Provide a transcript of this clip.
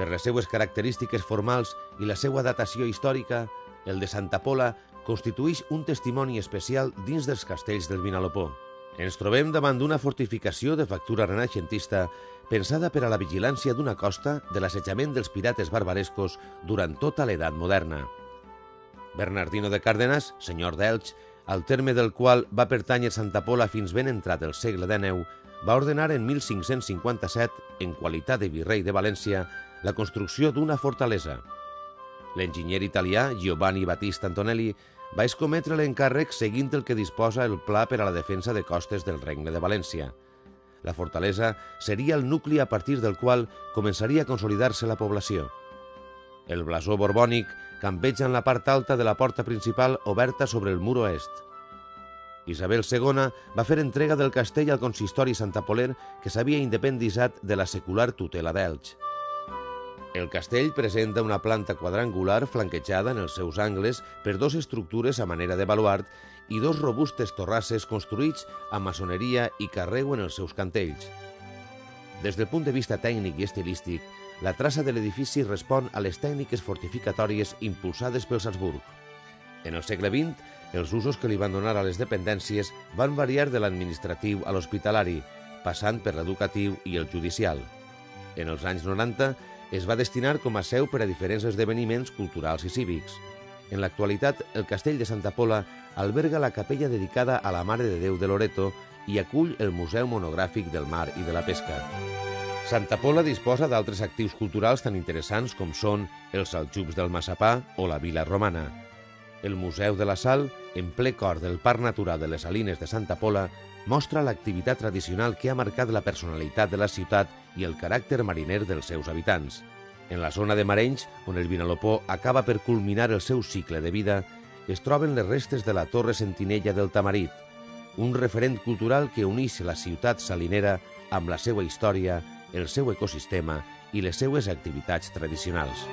Per les seues característiques formals i la seva datació històrica, el de Santa Pola constitueix un testimoni especial dins dels castells del Vinalopó. Ens trobem davant d'una fortificació de factura renaixentista pensada per a la vigilància d'una costa de l'assetjament dels pirates barbarescos durant tota l'edat moderna. Bernardino de Cárdenas, senyor d'Elx, al terme del qual va pertànyer Santa Pola fins ben entrat el segle XIX, va ordenar en 1557, en qualitat de virrei de València, la construcció d'una fortalesa. L'enginyer italià Giovanni Battista Antonelli va escometre l'encàrrec seguint el que disposa el Pla per a la defensa de costes del Regne de València. La fortalesa seria el nucli a partir del qual començaria a consolidar-se la població. El blasó borbònic campeja en la part alta de la porta principal oberta sobre el mur oest. Isabel II va fer entrega del castell al consistori santapoler que s'havia independitzat de la secular tutela d'Elx. El castell presenta una planta quadrangular flanquejada en els seus angles per dos estructures a manera de baluard i dos robustes torrasses construïts amb maçoneria i carreu en els seus cantells. Des del punt de vista tècnic i estilístic, la traça de l'edifici respon a les tècniques fortificatòries impulsades pels Habsburg. En el segle XX, els usos que li van donar a les dependències van variar de l'administratiu a l'hospitalari, passant per l'educatiu i el judicial. En els anys 90, es va destinar com a seu per a diferents esdeveniments culturals i cívics. En l'actualitat, el castell de Santa Pola alberga la capella dedicada a la Mare de Déu de Loreto i acull el Museu Monogràfic del Mar i de la Pesca. Santa Pola disposa d'altres actius culturals tan interessants com són els aljubs del Massapà o la Vila Romana. El Museu de la Sal, en ple cor del Parc Natural de les Salines de Santa Pola, mostra l'activitat tradicional que ha marcat la personalitat de la ciutat i el caràcter mariner dels seus habitants. En la zona de Marenys, on el Vinalopó acaba per culminar el seu cicle de vida, es troben les restes de la Torre Sentinella del Tamarit, un referent cultural que uneix la ciutat salinera amb la seva història, el seu ecosistema i les seues activitats tradicionals.